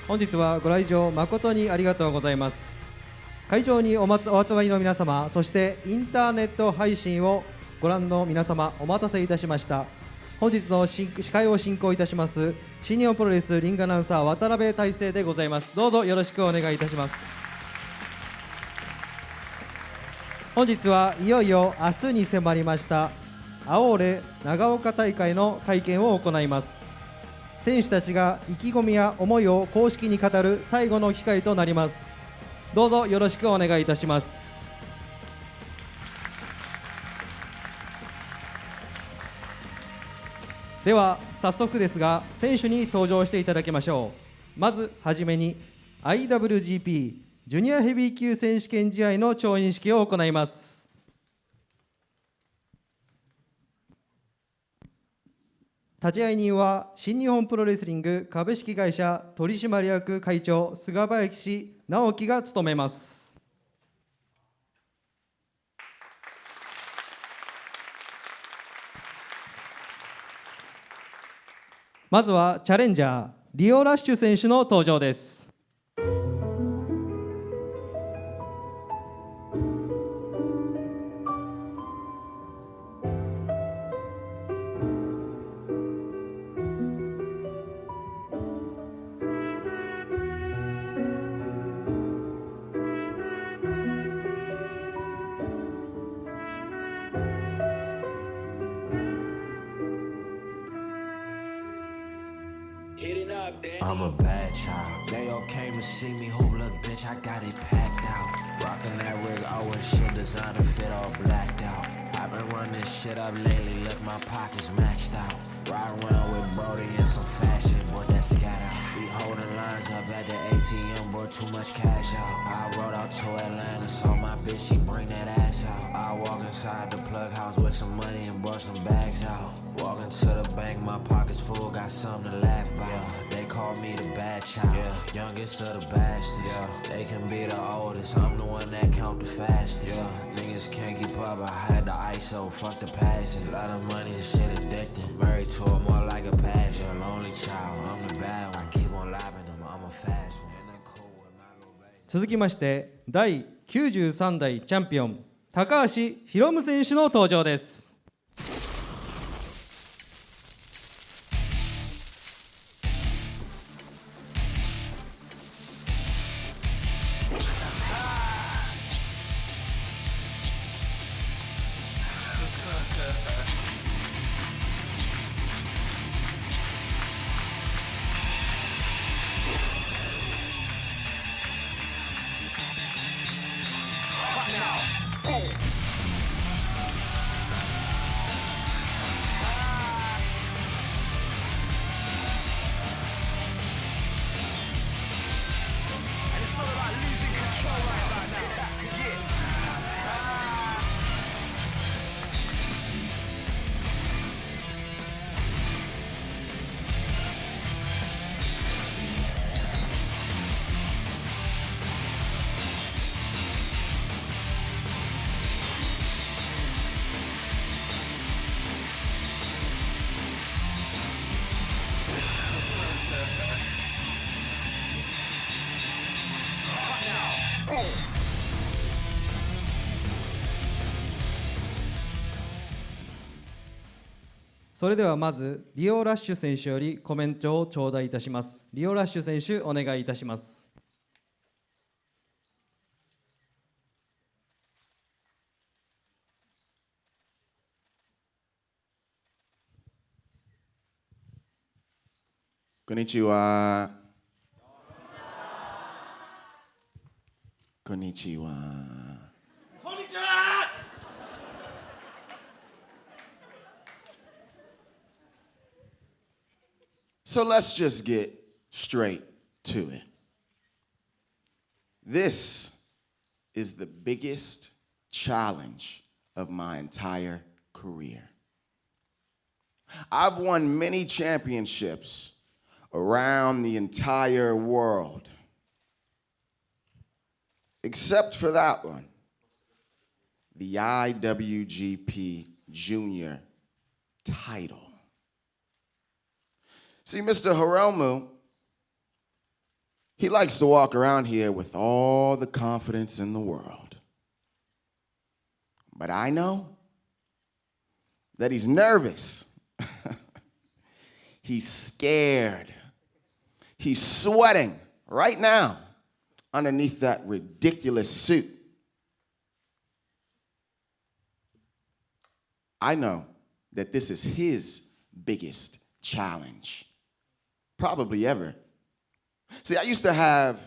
本日はご来場誠にありがとうございます。会場にお集まりの皆様、そしてインターネット配信をご覧の皆様、お待たせいたしました。本日の司会を進行いたします新日本プロレスリングアナウンサー渡辺大成でございます。どうぞよろしくお願いいたします。本日はいよいよ明日に迫りましたアオーレ長岡大会の会見を行います。選手たちが意気込みや思いを公式に語る最後の機会となります。どうぞよろしくお願いいたします。では早速ですが選手に登場していただきましょう。まずはじめに IWGP ジュニアヘビー級選手権試合の調印式を行います。立会人は新日本プロレスリング株式会社取締役会長菅林直樹が務めます。まずはチャレンジャーリオ・ラッシュ選手の登場です。I'm a bad child. They all came to see me. Who look, bitch? I got it packed out. Rockin' that rig, Owen shit, designer fit all blacked out. I've been running shit up lately. Look, my pockets maxed out. Ride around with Brody in some fashion, boy, that's scatter. We holding lines up at the ATM, boy, too much cash out. I rode out to Atlanta, saw my bitch, she bring that ass out. I walk inside the plug house with some money and brought some bags out. Walking to the bank, my pockets full, got something to laugh about. They call me the bad child, youngest of the bastards. They can be the oldest, I'm the one that count the fastest. Niggas can't keep up, I had the ISO, fuck the passion. Lot of money, this shit addicting. Married to her more like a passion. Lonely child, I'm the bad one. I keep on lapping them, I'm a fast one. 続きまして第93代チャンピオン高橋宏夢選手の登場です。それではまずリオ・ラッシュ選手よりコメントを頂戴いたします。リオ・ラッシュ選手お願いいたします。こんにちは。こんにちは。こんにちは。So let's just get straight to it. This is the biggest challenge of my entire career. I've won many championships around the entire world, except for that one, the IWGP Junior title. See, Mr. Hiromu, He likes to walk around here with all the confidence in the world. But I know that he's nervous. He's scared. He's sweating right now underneath that ridiculous suit. I know that this is his biggest challenge, probably ever. See, I used to have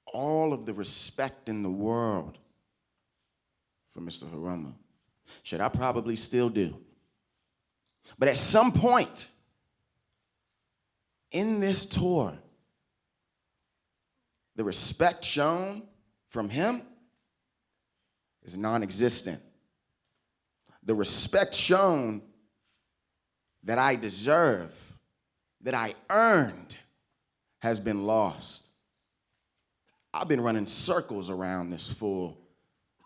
all of the respect in the world for Mr. Hiromu. Shit, I probably still do. But at some point in this tour, the respect shown from him is non-existent. The respect shown that I deserve, that I earned, has been lost. I've been running circles around this fool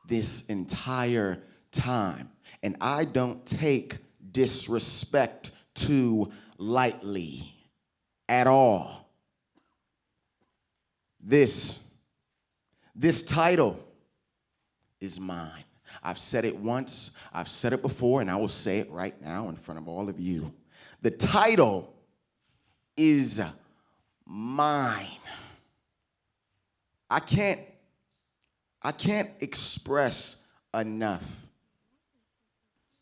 this entire time, and I don't take disrespect too lightly at all. This title is mine. I've said it once, I've said it before, and I will say it right now in front of all of you. The title is mine. I can't express enough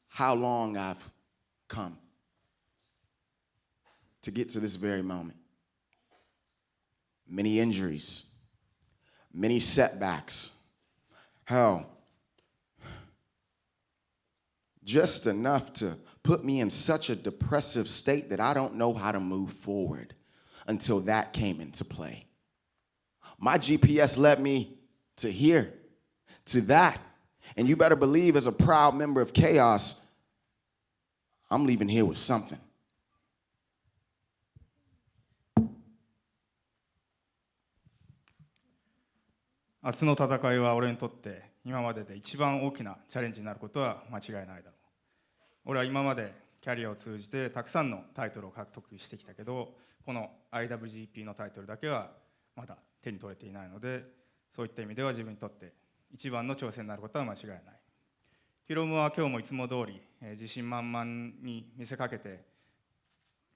how long I've come to get to this very moment. Many injuries, many setbacks. Hell, just enough to put me in such a depressive state that I don't know how to move forward until that came into play. My GPS led me to here, to that. And you better believe, as a proud member of Chaos, I'm leaving here with something.明日の戦いは俺にとって今までで一番大きなチャレンジになることは間違いないだろう。俺は今までキャリアを通じてたくさんのタイトルを獲得してきたけど、この IWGP のタイトルだけはまだ手に取れていないので、そういった意味では自分にとって一番の挑戦になることは間違いない。ヒロムは今日もいつも通り自信満々に見せかけて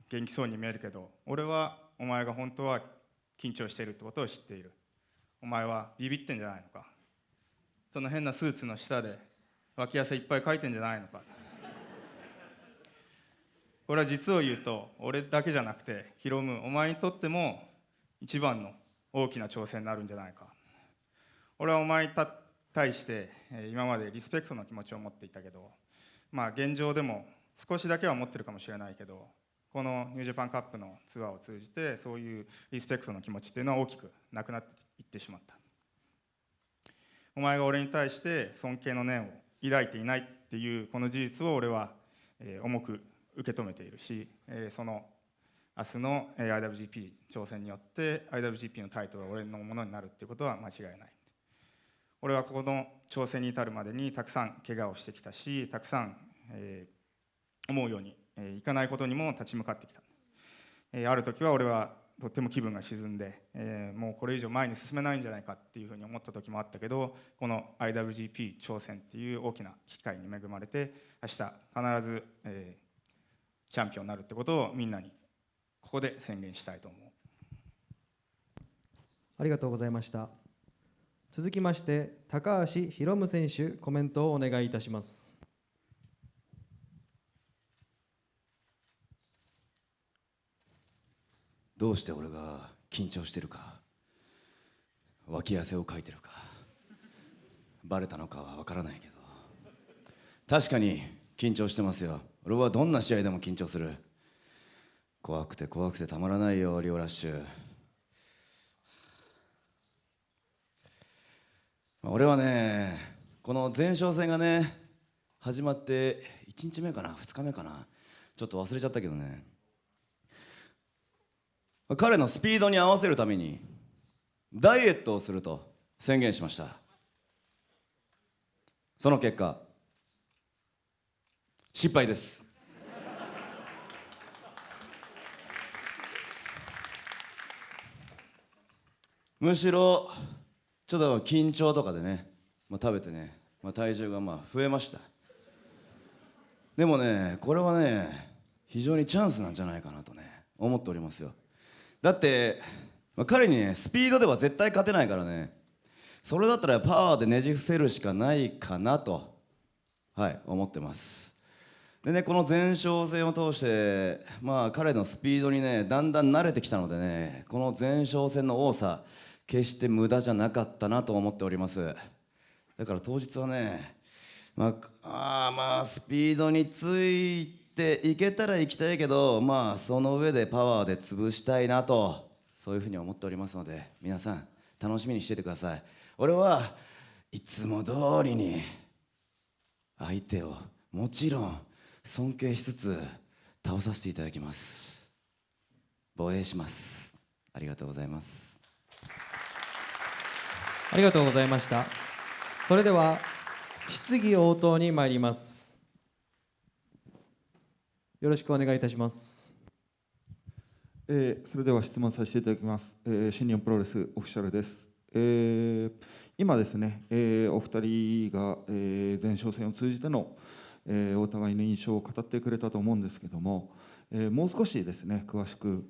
元気そうに見えるけど、俺はお前が本当は緊張しているってことを知っている。お前はビビってんじゃないのか。その変なスーツの下で脇汗いっぱいかいてんじゃないのか。これは実を言うと俺だけじゃなくてヒロム、お前にとっても一番の大きな挑戦になるんじゃないか。俺はお前に対して今までリスペクトの気持ちを持っていたけど、まあ現状でも少しだけは持ってるかもしれないけど、このニュージャパンカップのツアーを通じてそういうリスペクトの気持ちっていうのは大きくなくなっていってしまった。お前が俺に対して尊敬の念を抱いていないっていうこの事実を俺は重く受け止めているし、その明日の IWGP 挑戦によって IWGP のタイトルが俺のものになるっていうことは間違いない。俺はこの挑戦に至るまでにたくさん怪我をしてきたし、たくさん思うようにいかないことにも立ち向かってきた。ある時は俺はとっても気分が沈んで、もうこれ以上前に進めないんじゃないかっていうふうに思った時もあったけど、この IWGP 挑戦っていう大きな機会に恵まれて、明日必ず、チャンピオンになるってことをみんなにここで宣言したいと思う。ありがとうございました。続きまして高橋宏夢選手、コメントをお願いいたします。どうして俺が緊張してるか、脇汗をかいてるかバレたのかは分からないけど、確かに緊張してますよ。俺はどんな試合でも緊張する。怖くて怖くてたまらないよ、リオラッシュ。俺はね、この前哨戦がね始まって1日目かな2日目かな、ちょっと忘れちゃったけどね、彼のスピードに合わせるためにダイエットをすると宣言しました。その結果失敗です。むしろちょっと緊張とかでね、食べてね、体重が増えました。でもね、これはね非常にチャンスなんじゃないかなとね思っておりますよ。だって、彼にねスピードでは絶対勝てないからね、それだったらパワーでねじ伏せるしかないかなと、思ってます。でね、この前哨戦を通して彼のスピードにねだんだん慣れてきたのでね、この前哨戦の多さ決して無駄じゃなかったなと思っております。だから当日はね、スピードについていけたら行きたいけど、その上でパワーで潰したいなと、そういうふうに思っておりますので、皆さん楽しみにしててください。俺はいつも通りに相手をもちろん尊敬しつつ倒させていただきます。防衛します。ありがとうございます。ありがとうございました。それでは質疑応答に参ります。よろしくお願いいたします。それでは質問させていただきます。新日本プロレスオフィシャルです。今ですね、お二人が、前哨戦を通じての、お互いの印象を語ってくれたと思うんですけども、もう少しですね詳しく、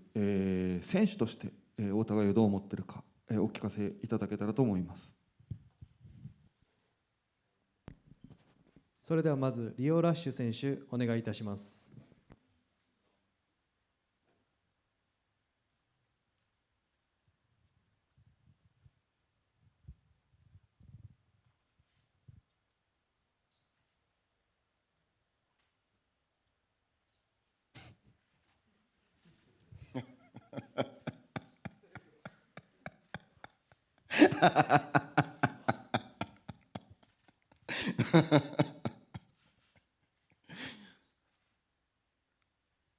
選手として、お互いをどう思っているか、お聞かせいただけたらと思います。それではまずリオ・ラッシュ選手お願いいたします。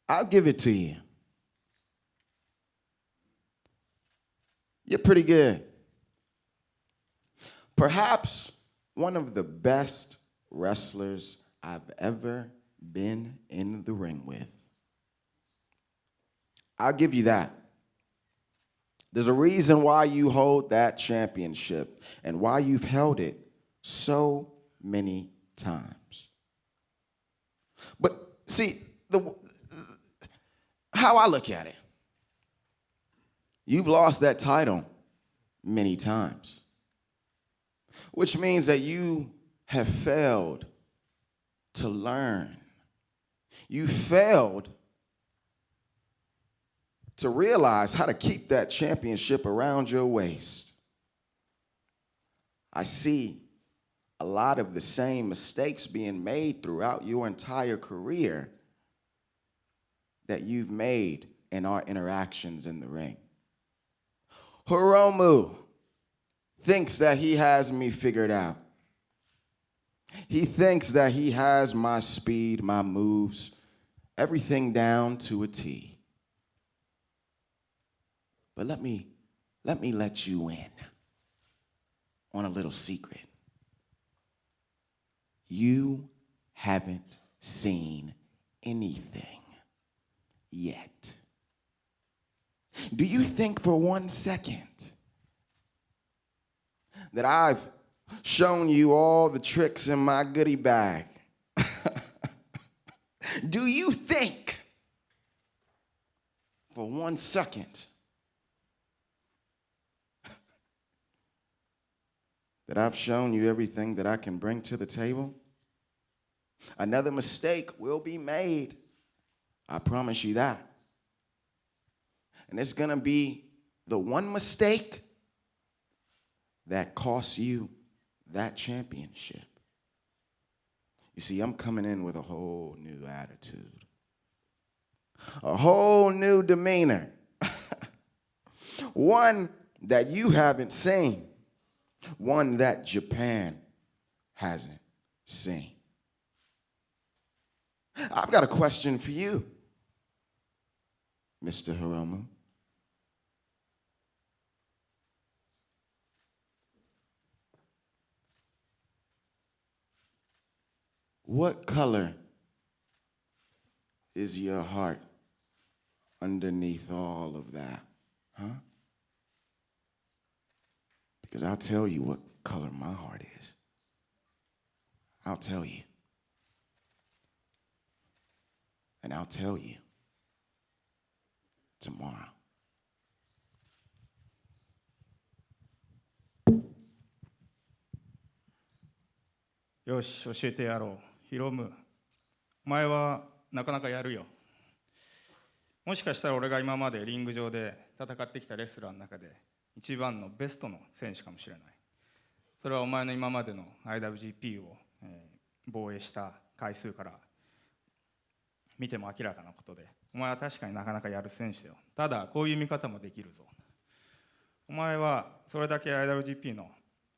I'll give it to you. You're pretty good. Perhaps one of the best wrestlers I've ever been in the ring with. I'll give you that. There's a reason why you hold that championship and why you've held it so many times. But see, how I look at it, you've lost that title many times, which means that you have failed to learn. You failed to realize how to keep that championship around your waist. I see a lot of the same mistakes being made throughout your entire career that you've made in our interactions in the ring. Hiromu thinks that he has me figured out. He thinks that he has my speed, my moves, everything down to a T. But let me let you in on a little secret. You haven't seen anything yet. Do you think for 1 second that I've shown you all the tricks in my goodie bag? Do you think for 1 second that I've shown you everything that I can bring to the table? Another mistake will be made. I promise you that. And it's going to be the one mistake that costs you that championship. You see, I'm coming in with a whole new attitude, a whole new demeanor, one that you haven't seen, one that Japan hasn't seen. I've got a question for you, Mr. Hiromu. What color is your heart underneath all of that, huh? Because I'll tell you what color my heart is. I'll tell you. And I'll tell you tomorrow. よし、教えてやろう。ヒロム、お前はなかなかやるよ。もしかしたら俺が今までリング上で戦ってきたレスラーの中で一番のベストの選手かもしれない。それはお前の今までの IWGP を、防衛した回数から見ても明らかなことで、お前は確かになかなかやる選手だよ。ただこういう見方もできるぞ。お前はそれだけ IWGP の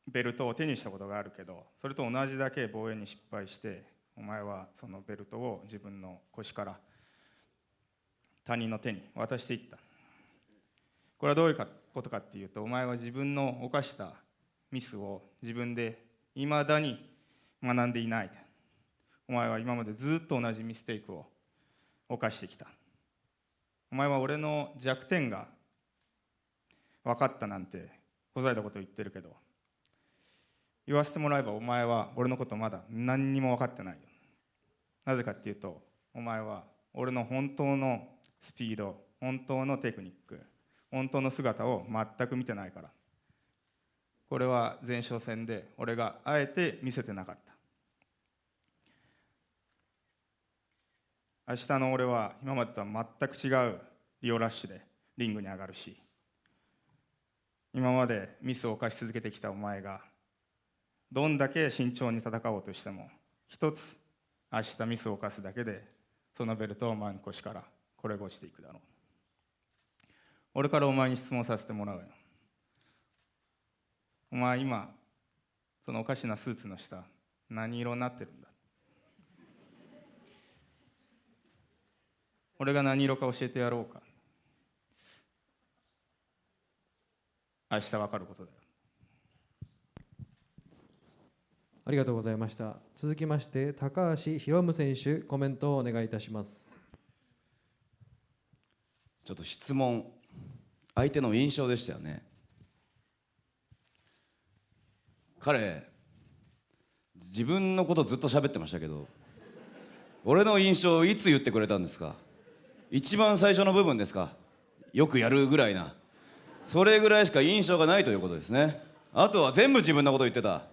ベルトを手にしたことがあるけど、それと同じだけ防衛に失敗して、お前はそのベルトを自分の腰から他人の手に渡していった。これはどういうことかっていうと、お前は自分の犯したミスを自分でいまだに学んでいない。お前は今までずっと同じミステイクを犯してきた。お前は俺の弱点が分かったなんてほざいたこと言ってるけど、言わせてもらえばお前は俺のことまだ何にも分かってないよ。なぜかっていうと、お前は俺の本当のスピード、本当のテクニック、本当の姿を全く見てないから。これは前哨戦で俺があえて見せてなかった。明日の俺は今までとは全く違うリオラッシュでリングに上がるし、今までミスを犯し続けてきたお前がどんだけ慎重に戦おうとしても、一つ明日ミスを犯すだけでそのベルトをお前の腰から転が落ちていくだろう。俺からお前に質問させてもらうよ。お前今そのおかしなスーツの下何色になってるんだ。俺が何色か教えてやろうか。明日分かることだよ。ありがとうございました。続きまして高橋宏夢選手、コメントをお願いいたします。ちょっと質問、相手の印象でしたよね。彼自分のことずっと喋ってましたけど、俺の印象いつ言ってくれたんですか？一番最初の部分ですか？よくやるぐらいな、それぐらいしか印象がないということですね。あとは全部自分のこと言ってた。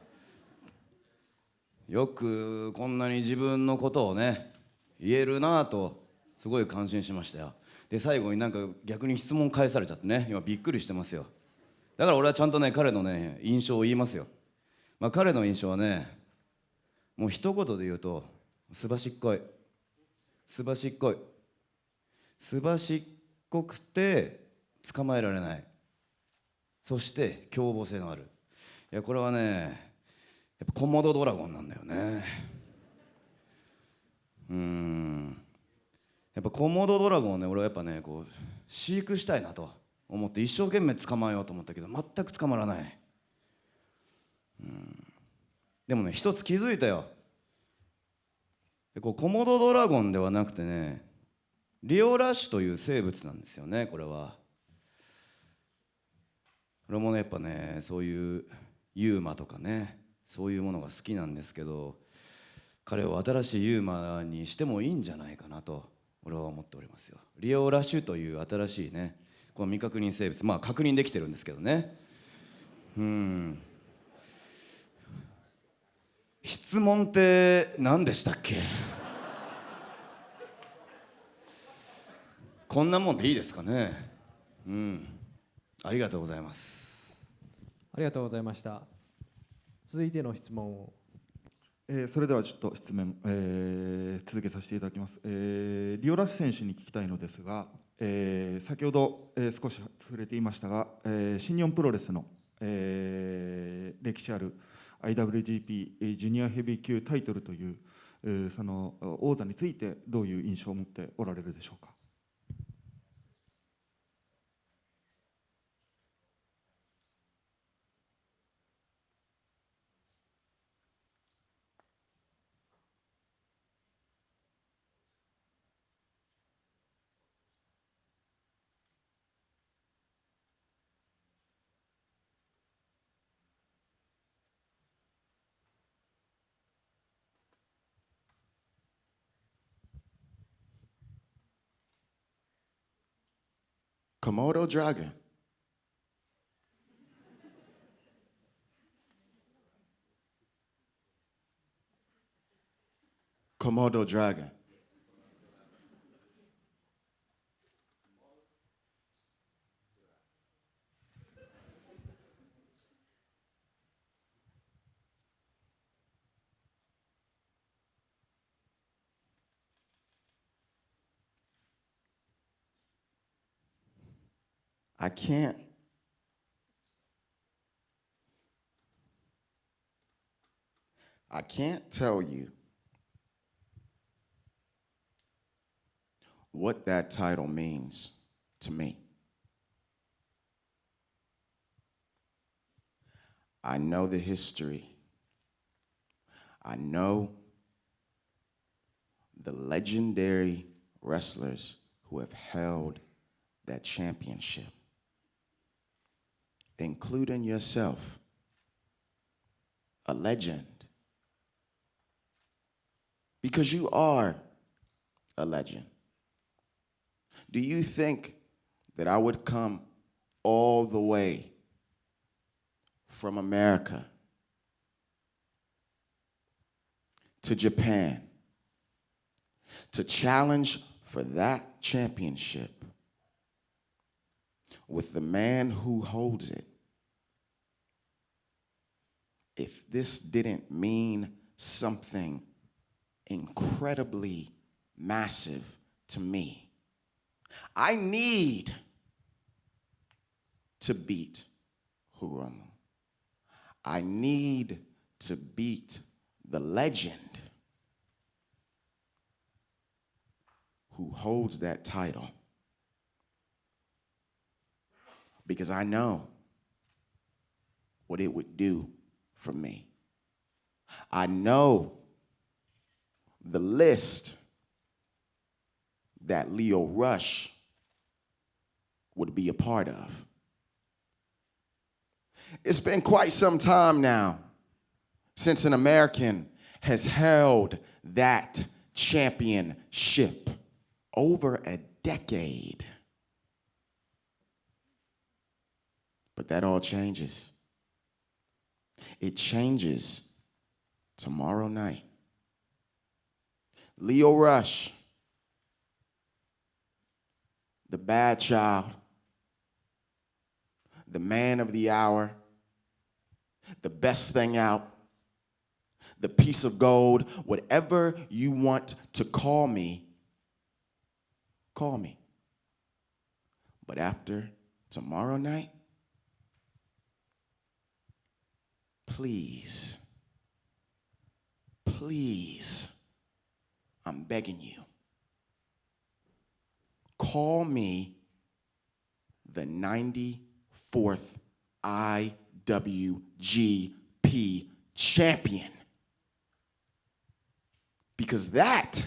よくこんなに自分のことをね言えるなぁとすごい感心しましたよ。で最後になんか逆に質問返されちゃってね、今びっくりしてますよ。だから俺はちゃんとね彼のね印象を言いますよ。彼の印象はね、もう一言で言うとすばしっこい、すばしっこい、すばしっこくて捕まえられない、そして凶暴性のある。いやこれはねやっぱコモドドラゴンなんだよね。やっぱコモドドラゴンをね俺はやっぱねこう飼育したいなと思って一生懸命捕まえようと思ったけど全く捕まらない。でもね一つ気づいたよ。こうコモドドラゴンではなくてねリオラッシュという生物なんですよね。これは俺もねやっぱねそういうユーマとかねそういうものが好きなんですけど、彼を新しいユーマにしてもいいんじゃないかなと俺は思っておりますよ。リオラッシュという新しいねこの未確認生物、確認できてるんですけどね。質問って何でしたっけ？こんなもんでいいですかね。ありがとうございます。ありがとうございました。続いての質問を。それではちょっと質問、続けさせていただきます。リオラッシュ選手に聞きたいのですが、先ほど、少し触れていましたが、新日本プロレスの、歴史ある IWGP ジュニアヘビー級タイトルという、その王座についてどういう印象を持っておられるでしょうか。Komodo dragon. Komodo dragon. I can't tell you what that title means to me. I know the history. I know the legendary wrestlers who have held that championship, including yourself, a legend. Because you are a legend. Do you think that I would come all the way from America to Japan to challenge for that championship with the man who holds it if this didn't mean something incredibly massive to me? I need to beat Hiromu. I need to beat the legend who holds that title, because I know what it would do for me. I know the list that Lio Rush would be a part of. It's been quite some time now since an American has held that championship. Over a decade. But that all changes. It changes tomorrow night. Lio Rush, the bad child, the man of the hour, the best thing out, the piece of gold, whatever you want to call me, call me. But after tomorrow night, please, please, I'm begging you, call me the 94th IWGP champion. Because that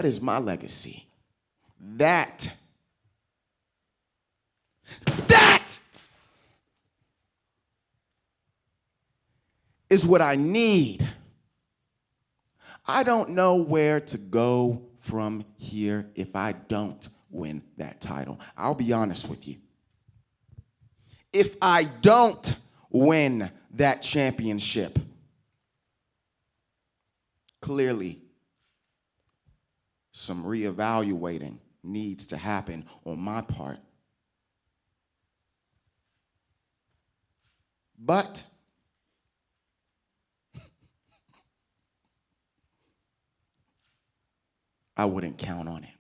is my legacy. That is what I need. I don't know where to go from here if I don't win that title. I'll be honest with you. If I don't win that championship, clearly some reevaluating needs to happen on my part. But I wouldn't count on it.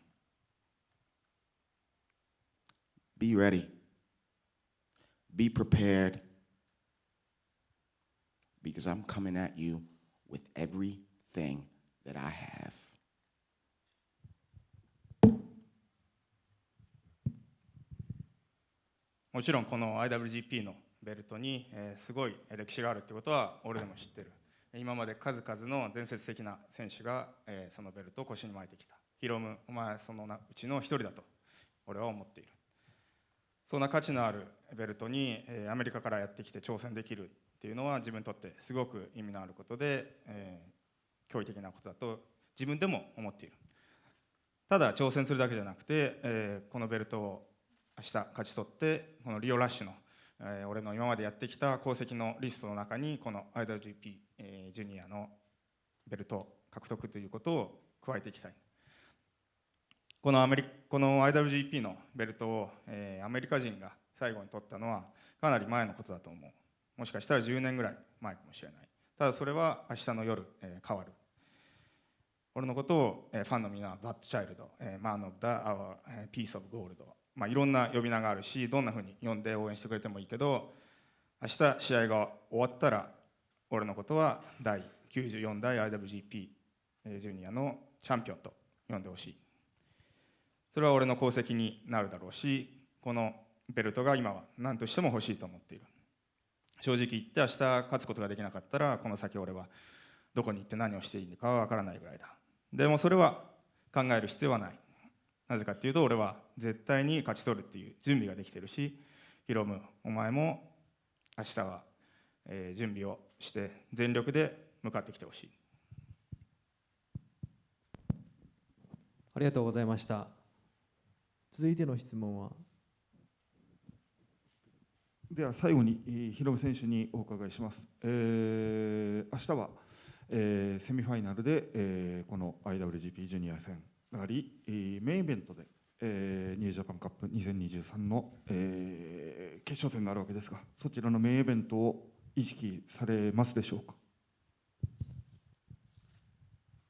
Be ready. Be prepared. Because I'm coming at you with everything that I have.もちろんこの IWGP のベルトにすごい歴史があるってことは俺でも知ってる。今まで数々の伝説的な選手がそのベルトを腰に巻いてきた。ヒロム、お前そのうちの一人だと俺は思っている。そんな価値のあるベルトにアメリカからやってきて挑戦できるっていうのは自分にとってすごく意味のあることで、驚異的なことだと自分でも思っている。ただ挑戦するだけじゃなくて、このベルトを明日勝ち取ってこのリオラッシュの、俺の今までやってきた功績のリストの中にこの IWGP、ジュニアのベルト獲得ということを加えていきたい。この IWGP のベルトを、アメリカ人が最後に取ったのはかなり前のことだと思う。もしかしたら10年ぐらい前かもしれない。ただそれは明日の夜、変わる。俺のことを、ファンのみんなはバッドチャイルド、マン・オブ・ザ・アワー・ピース・オブ・ゴールド、いろんな呼び名があるし、どんなふうに呼んで応援してくれてもいいけど、明日試合が終わったら俺のことは第94代 IWGP、ジュニアのチャンピオンと呼んでほしい。それは俺の功績になるだろうし、このベルトが今は何としても欲しいと思っている。正直言って明日勝つことができなかったらこの先俺はどこに行って何をしていいのかは分からないぐらいだ。でもそれは考える必要はない。なぜかっていうと俺は絶対に勝ち取るっていう準備ができてるし、ヒロムお前も明日は準備をして全力で向かってきてほしい。ありがとうございました。続いての質問は。では最後にヒロム選手にお伺いします。明日は、セミファイナルで、この IWGP ジュニア戦があり、メインイベントで、ニュージャパンカップ2023の、決勝戦になるわけですが、そちらのメインイベントを意識されますでしょうか。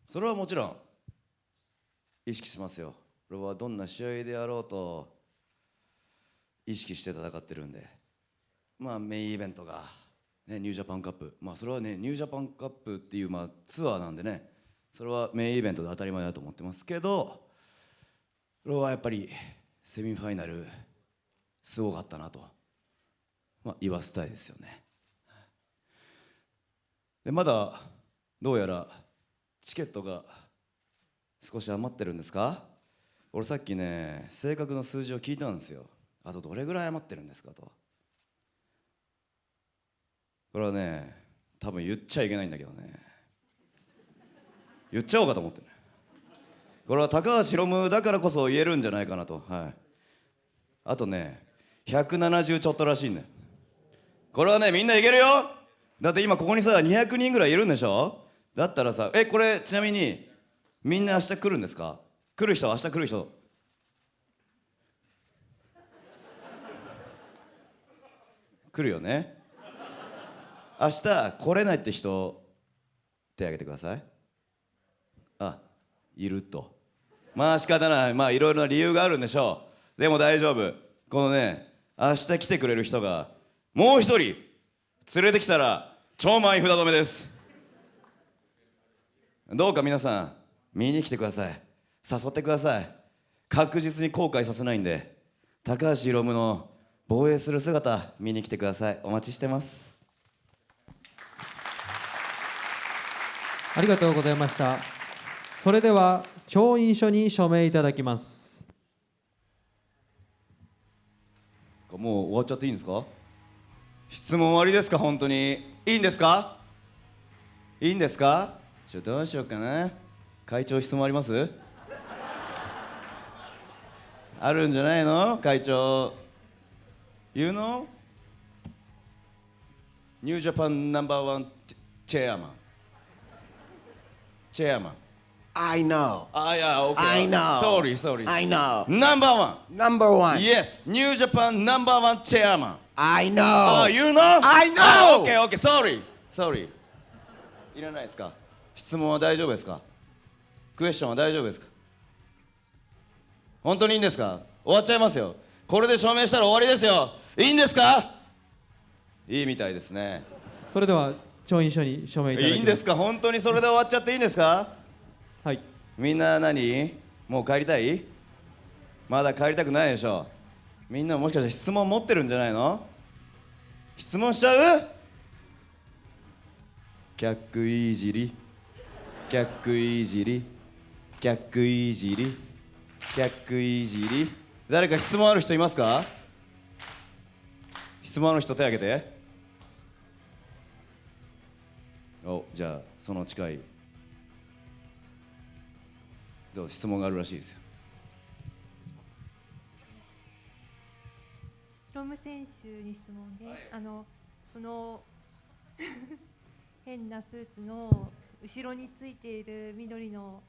それはもちろん意識しますよ。俺はどんな試合であろうと意識して戦ってるんで、メインイベントが、ね、ニュージャパンカップ、それはねニュージャパンカップっていう、ツアーなんでね、それはメインイベントで当たり前だと思ってますけど、それはやっぱりセミファイナルすごかったなと、言わせたいですよね。でまだどうやらチケットが少し余ってるんですか。俺さっきね正確な数字を聞いたんですよ。あとどれぐらい余ってるんですかと。これはね多分言っちゃいけないんだけどね、言っちゃおうかと思ってね。これは高橋宏夢だからこそ言えるんじゃないかなと。あとね170ちょっとらしいんだよ。これはねみんないけるよ。だって今ここにさ200人ぐらいいるんでしょ。だったらさこれちなみにみんな明日来るんですか。来る人は明日来る人来るよね。明日来れないって人手挙げてください。いると。仕方ない。いろいろな理由があるんでしょう。でも大丈夫。このね明日来てくれる人がもう一人連れてきたら超満員札止めです。どうか皆さん見に来てください。誘ってください。確実に後悔させないんで、高橋宏夢の防衛する姿見に来てください。お待ちしてます。ありがとうございました。それでは調印書に署名いただきます。もう終わっちゃっていいんですか。質問終わりですか。本当にいいんですか。いいんですか。どうしようかな。会長質問あります。あるんじゃないの会長。言うのニュージャパンナンバーワンチェアマン。チェアマン。I know. Yeah, okay. I know. Sorry. I know. Number one. Number one. Yes. New Japan number one chairman. I know. You know? I know. Okay. Sorry. いらないですか。質問は大丈夫ですか。クエスチョンは大丈夫ですか。本当にいいんですか。終わっちゃいますよ。これで証明したら終わりですよ。いいんですか。いいみたいですね。それでは調印書に署名いただきます。いいんですか。本当にそれで終わっちゃっていいんですか。はい。みんなもう帰りたい。まだ帰りたくないでしょ。みんなもしかして質問持ってるんじゃないの。質問しちゃう。客いじり誰か質問ある人いますか。質問ある人手挙げて。じゃあその近い質問があるらしいですよ。ロム選手に質問です。この変なスーツの後ろについている緑の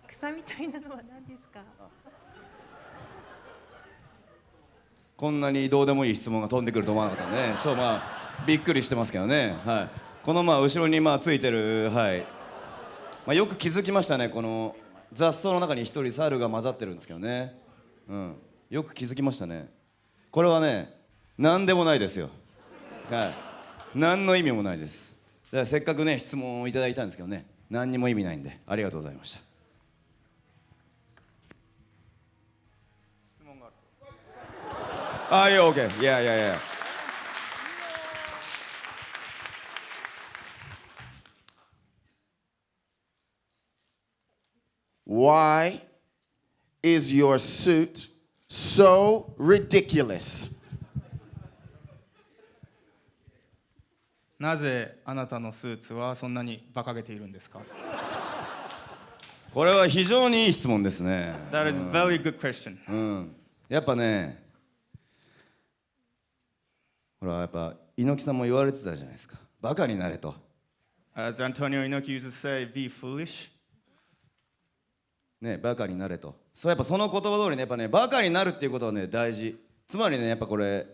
草みたいなのは何ですか？こんなにどうでもいい質問が飛んでくると思わなかったんでね、まあびっくりしてますけどね。はい。この後ろについてる、はい。よく気づきましたね。この雑草の中に一人猿が混ざってるんですけどね。うん。よく気づきましたね。これはね、何でもないですよ。はい。何の意味もないです。だからせっかくね質問をいただいたんですけどね、何にも意味ないんでありがとうございました。質問があるそう。ああ、いや、OK。いやいやいや。Why is your suit so ridiculous? なぜあなたのスーツはそんなに馬鹿げているんですか？これは非常にいい質問ですね。That is a very good question. うん。やっぱね、ほらやっぱ猪木さんも言われてたじゃないですか。バカになれと。As Antonio Inoki used to say, be foolish. ね、バカになれと。そうやっぱその言葉通りね、やっぱね、バカになるっていうことはね大事。つまりね、やっぱこれ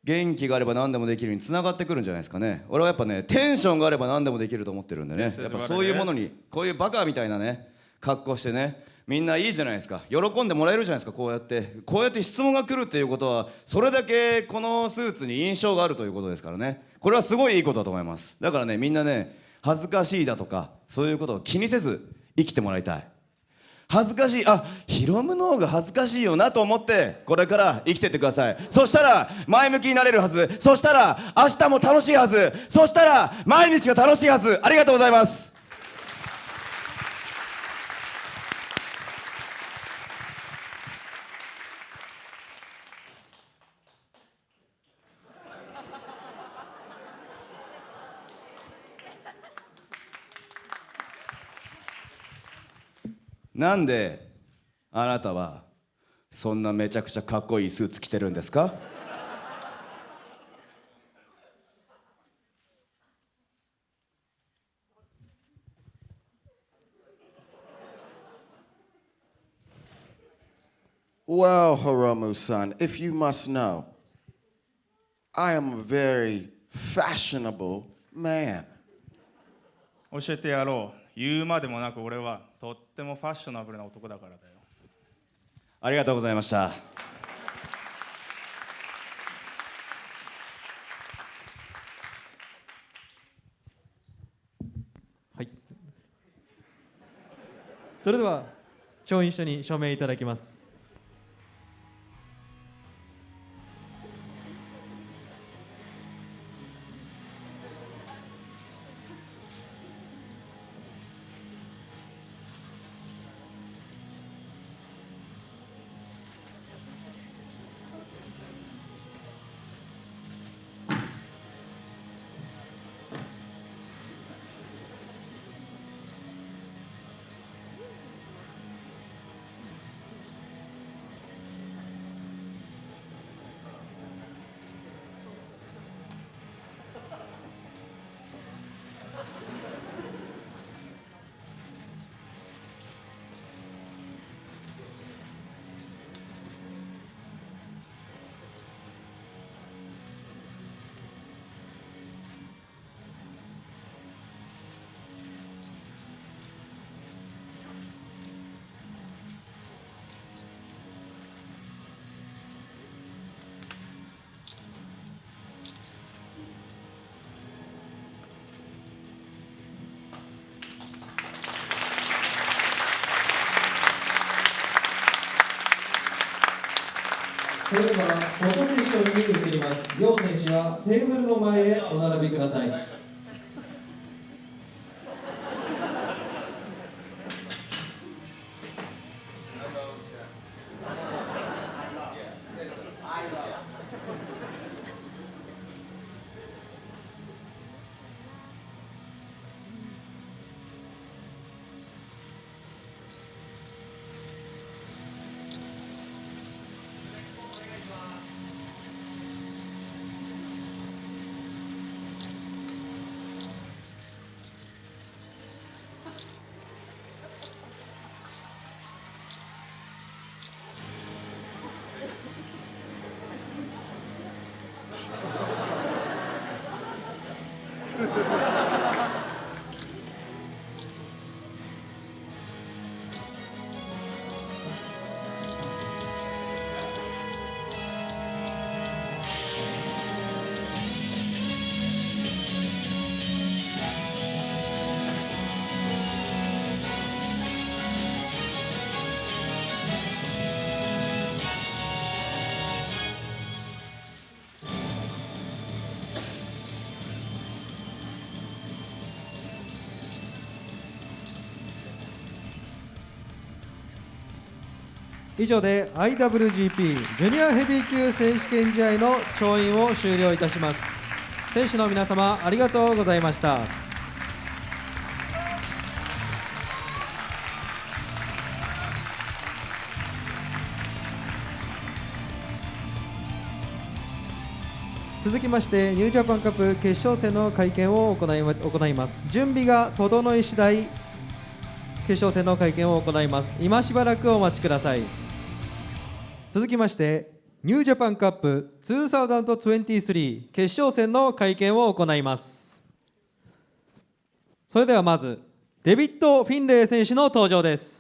元気があれば何でもできるに繋がってくるんじゃないですかね。俺はやっぱね、テンションがあれば何でもできると思ってるんでね。やっぱそういうものに、こういうバカみたいなね格好してね、みんないいじゃないですか。喜んでもらえるじゃないですか。こうやって質問が来るっていうことは、それだけこのスーツに印象があるということですからね。これはすごいいいことだと思います。だからね、みんなね、恥ずかしいだとかそういうことを気にせず生きてもらいたい。恥ずかしい、ヒロムの方が恥ずかしいよなと思ってこれから生きてってください。そしたら前向きになれるはず。そしたら明日も楽しいはず。そしたら毎日が楽しいはず。ありがとうございます。なんであなたはそんなめちゃくちゃかっこいいスーツ着てるんですか？Well, Hiromu-san, if you must know, I am a very fashionable man. 教えてやろう。言うまでもなく俺はとってもファッショナブルな男だからだよ。ありがとうございました。はい。それでは調印書に署名いただきます。それではフォトセッションに移ります。両選手はテーブルの前へお並びください。以上で IWGP ジュニアヘビー級選手権試合の調印を終了いたします。選手の皆様ありがとうございました。続きましてニュージャパンカップ決勝戦の会見を行います。準備が整い次第決勝戦の会見を行います。今しばらくお待ちください。続きましてニュージャパンカップ2023決勝戦の会見を行います。それではまずデビッド・フィンレイ選手の登場です。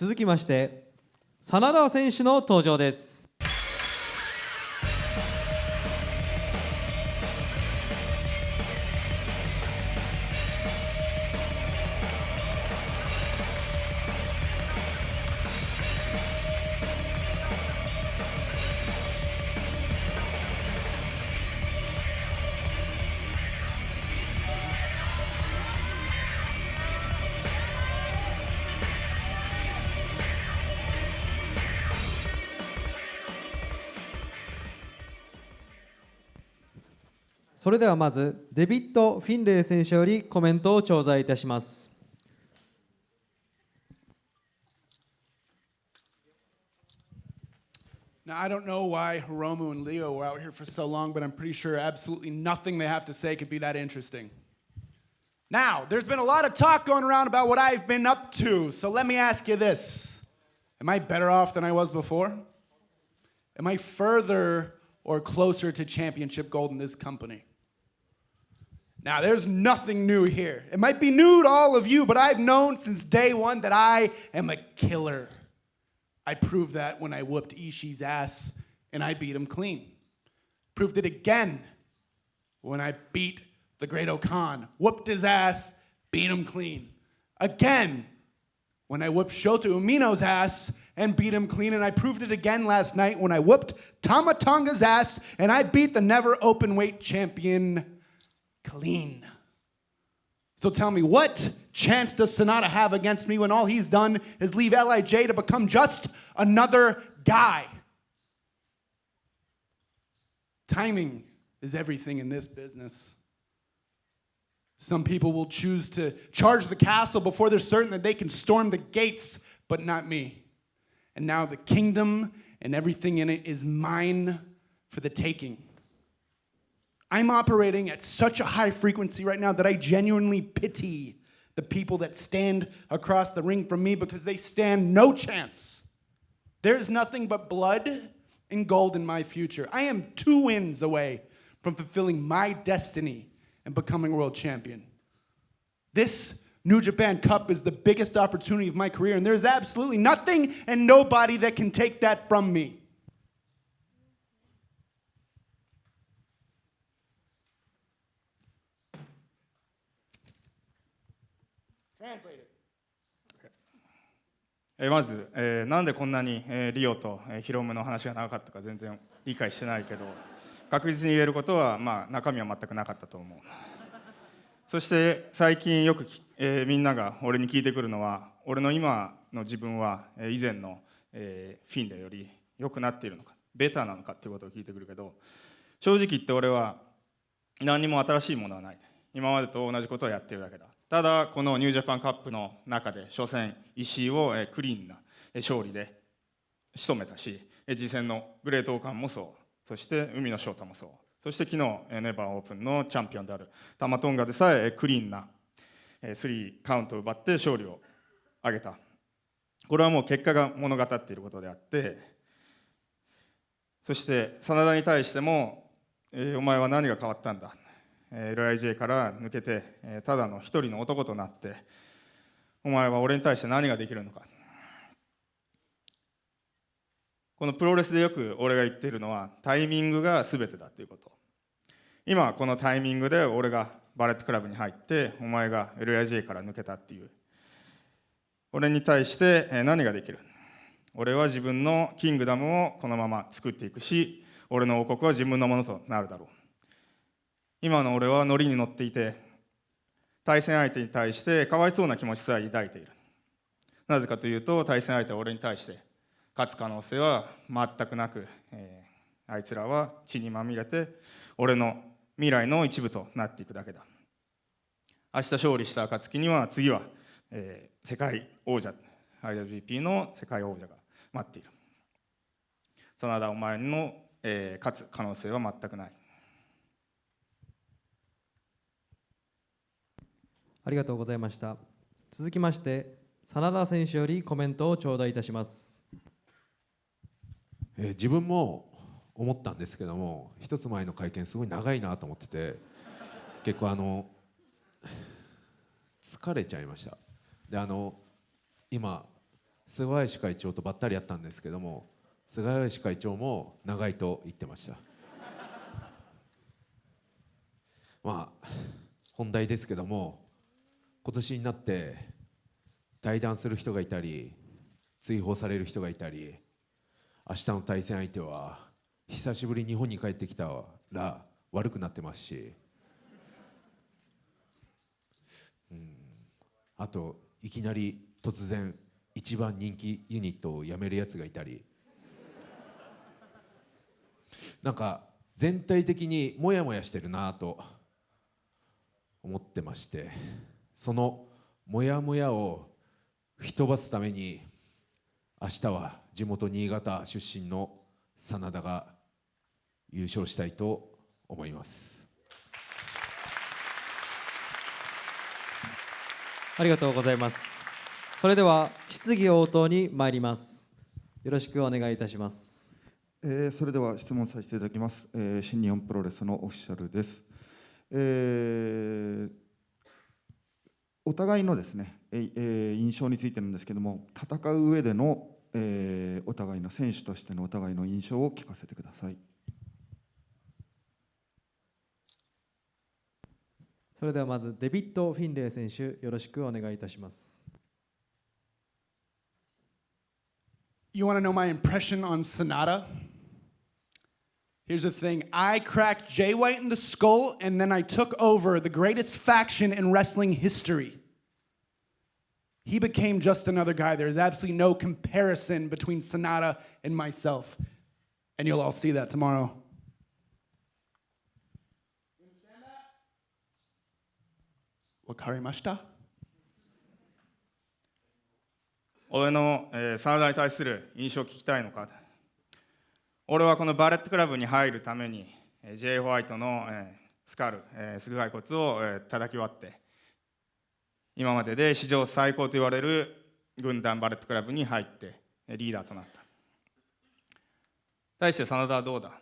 続きまして真田選手の登場です。それではまずデビッド・フィンレイ選手よりコメントを頂戴いたします。Now, I don't know why Hiromu and Leo were out here for so long, but I'm pretty sure absolutely nothing they have to say could be that interesting. Now, there's been a lot of talk going around about what I've been up to, so let me ask you this. Am I better off than I was before? Am I further or closer to championship gold in this company? Now, there's nothing new here. It might be new to all of you, but I've known since day one that I am a killer. I proved that when I whooped Ishii's ass and I beat him clean. Proved it again when I beat the Great Okan, whooped his ass, beat him clean. Again when I whooped Shota Umino's ass and beat him clean, and I proved it again last night when I whooped Tama Tonga's ass and I beat the never open weight champion clean. So tell me, what chance does Sonata have against me when all he's done is leave LIJ to become just another guy? Timing is everything in this business. Some people will choose to charge the castle before they're certain that they can storm the gates, but not me. And now the kingdom and everything in it is mine for the taking. I'm operating at such a high frequency right now that I genuinely pity the people that stand across the ring from me because they stand no chance. There's nothing but blood and gold in my future. I am 2 wins away from fulfilling my destiny and becoming world champion. This New Japan Cup is the biggest opportunity of my career, and there's absolutely nothing and nobody that can take that from me. Translate it. まず、なんでこんなにリオとヒロムの話が長かったか全然理解してないけど、確実に言えることは、中身は全くなかったと思う。そして最近よくみんなが俺に聞いてくるのは、俺の今の自分は以前のフィンレイより良くなっているのか、ベターなのかっていうことを聞いてくるけど、正直言って俺は何にも新しいものはない。今までと同じことをやってるだけだ。ただこのニュージャパンカップの中で初戦石井をクリーンな勝利で仕留めたし、次戦のグレートオーカンもそう、そして海野翔太もそう、そして昨日ネバーオープンのチャンピオンであるタマトンガでさえクリーンな3カウントを奪って勝利を挙げた。これはもう結果が物語っていることであって、そして真田に対しても、お前は何が変わったんだ、LIJ から抜けてただの一人の男となって、お前は俺に対して何ができるのか。このプロレスでよく俺が言っているのは、タイミングが全てだということ。今このタイミングで俺がバレットクラブに入って、お前が LIJ から抜けたっていう、俺に対して何ができる。俺は自分のキングダムをこのまま作っていくし、俺の王国は自分のものとなるだろう。今の俺はノリに乗っていて、対戦相手に対してかわいそうな気持ちさえ抱いている。なぜかというと、対戦相手は俺に対して勝つ可能性は全くなく、あいつらは血にまみれて俺の未来の一部となっていくだけだ。明日勝利した暁には次は、世界王者 IWGP の世界王者が待っている。真田お前の、勝つ可能性は全くない。ありがとうございました。続きまして真田選手よりコメントを頂戴いたします。自分も思ったんですけども、一つ前の会見すごい長いなと思ってて、結構疲れちゃいました。で今菅林会長とばったりやったんですけども、菅林会長も長いと言ってました。本題ですけども、今年になって退団する人がいたり追放される人がいたり、明日の対戦相手は久しぶりに日本に帰ってきたら悪くなってますし、あといきなり突然一番人気ユニットを辞めるやつがいたり、なんか全体的にモヤモヤしてるなと思ってまして、そのモヤモヤを吹き飛ばすために、明日は地元新潟出身の真田が優勝したいと思います。ありがとうございます。それでは質疑応答に参ります。よろしくお願いいたします。それでは質問させていただきます。新日本プロレスのオフィシャルです。お互いのですね、印象についてなんですけども、戦う上での、お互いの選手としてのお互いの印象を聞かせてください。それではまずデビッド・フィンレイ選手、よろしくお願いいたします。You want to know my impression on Sonata? Here's the thing. I cracked Jay White in the skull, and then I took over the greatest faction in wrestling history. He became just another guy. There's absolutely no comparison between Sonata and myself. And you'll all see that tomorrow. Wakarimashita? 俺の真田に対する印象を聞きたいのか。俺はこのバレットクラブに入るために J. ホワイトのスカル、頭蓋骨を叩き割って、今までで史上最高と言われる軍団バレットクラブに入ってリーダーとなった。対して真田はどうだ。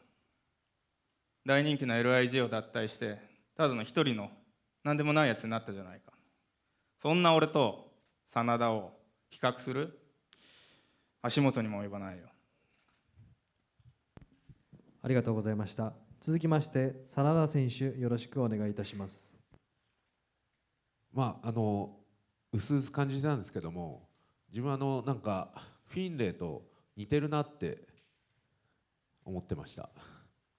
大人気の LIJ を脱退してただの一人の何でもないやつになったじゃないか。そんな俺と真田を比較する足元にも及ばないよ。ありがとうございました。続きまして真田選手、よろしくお願いいたします。うすうす感じてたんですけども、自分はなんかフィンレイと似てるなって思ってました。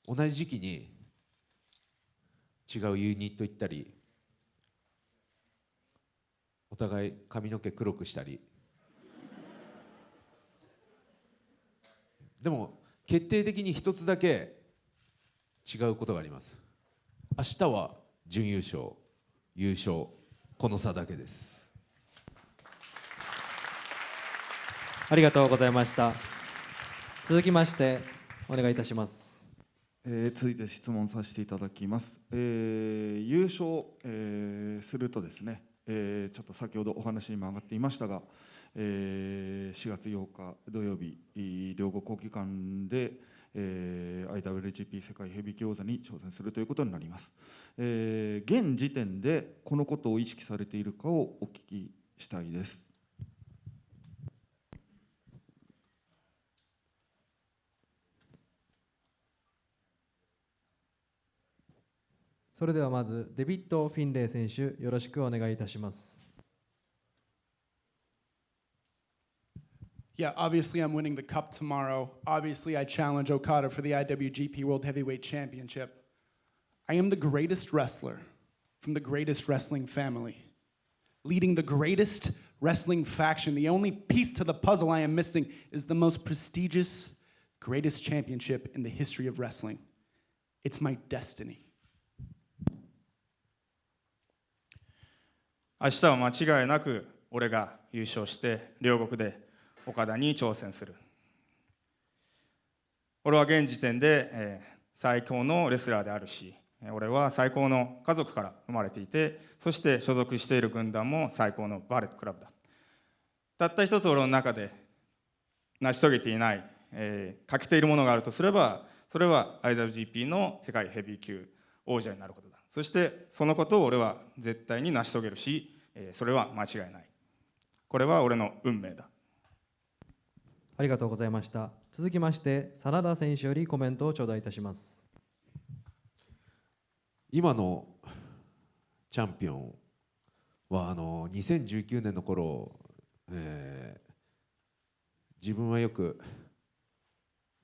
同じ時期に違うユニット行ったり、お互い髪の毛黒くしたり、でも決定的に一つだけ違うことがあります。明日は準優勝、優勝、この差だけです。ありがとうございました。続きましてお願いいたします。続いて質問させていただきます。優勝、するとですね、ちょっと先ほどお話にも上がっていましたが、4月8日土曜日、両国国技館で、IWGP 世界ヘビー級王座に挑戦するということになります。現時点でこのことを意識されているかをお聞きしたいです。それではまずデビッド・フィンレイ選手、よろしくお願いいたします。Yeah, obviously I'm winning the cup tomorrow. Obviously I challenge Okada for the IWGP World Heavyweight Championship. I am the greatest wrestler from the greatest wrestling family, leading the greatest wrestling faction. The only piece to the puzzle I am missing is the most prestigious, greatest championship in the history of wrestling. It's my destiny. 明日は間違いなく俺が優勝して両国で岡田に挑戦する。俺は現時点で、最高のレスラーであるし、俺は最高の家族から生まれていて、そして所属している軍団も最高のバレットクラブだ。たった一つ俺の中で成し遂げていない、欠けているものがあるとすれば、それは IWGP の世界ヘビー級王者になることだ。そしてそのことを俺は絶対に成し遂げるし、それは間違いない。これは俺の運命だ。ありがとうございました。続きまして真田選手よりコメントを頂戴いたします。今のチャンピオンは2019年の頃、自分はよく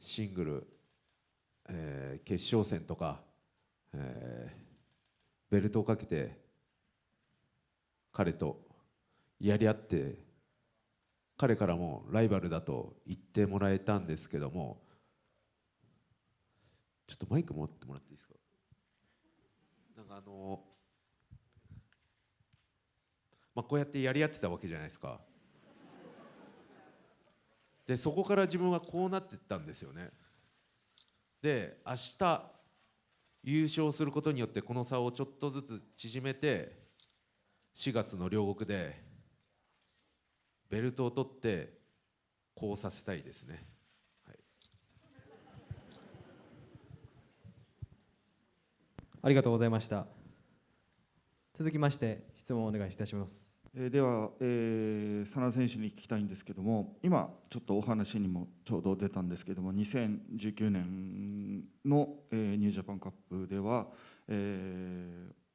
シングル、決勝戦とか、ベルトをかけて彼とやり合って、彼からもライバルだと言ってもらえたんですけども、ちょっとマイク持ってもらっていいですか。なんかこうやってやり合ってたわけじゃないですか。でそこから自分はこうなっていったんですよね。で明日優勝することによってこの差をちょっとずつ縮めて、4月の両国でベルトを取ってこうさせたいですね。はい、ありがとうございました。続きまして質問をお願いいたします。では、真田選手に聞きたいんですけども、今ちょっとお話にもちょうど出たんですけども、2019年の、ニュージャパンカップでは、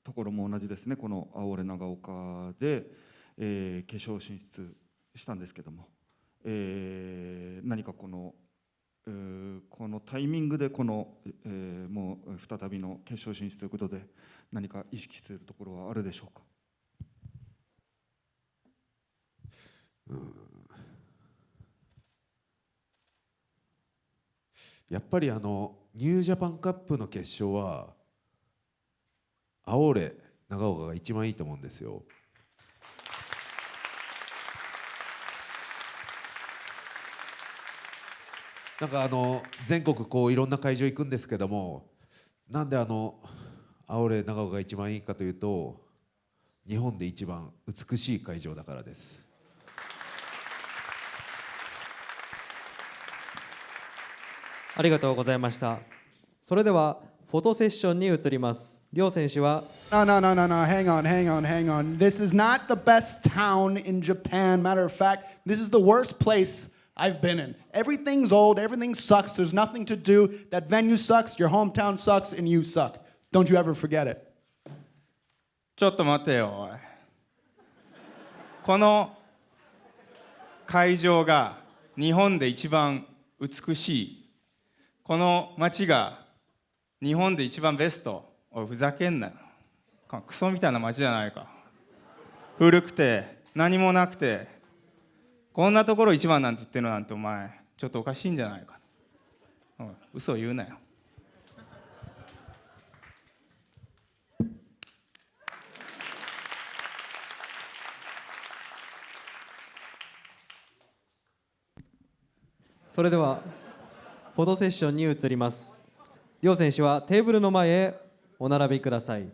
ところも同じですね、この青俺長岡で、決勝進出したんですけども、何かこのタイミングでもう再びの決勝進出ということで何か意識するところはあるでしょうか。やっぱりニュージャパンカップの決勝は青俺長岡が一番いいと思うんですよ。なんか全国こういろんな会場行くんですけども、なんで青俺長岡が一番いいかというと、日本で一番美しい会場だからです。ありがとうございました。それではフォトセッションに移ります。両選手は No, hang on. This is not the best town in Japan. Matter of fact, this is the worst place I've been in. Everything's old, everything sucks, there's nothing to do. That venue sucks, your hometown sucks, and you suck. Don't you ever forget it. ちょっと待てよ、おい。この会場が日本で一番美しい、この街が日本で一番ベスト。おいふざけんなよ。クソみたいな街じゃないか。古くて何もなくてこんなところ一番なんて言ってるなんてお前ちょっとおかしいんじゃないか。おい嘘を言うなよ。それではフォトセッションに移ります。両選手はテーブルの前へお並びください。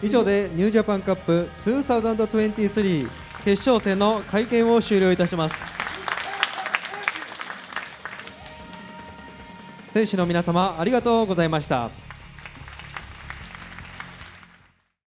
以上でニュージャパンカップ2023決勝戦の会見を終了いたします。選手の皆様ありがとうございました。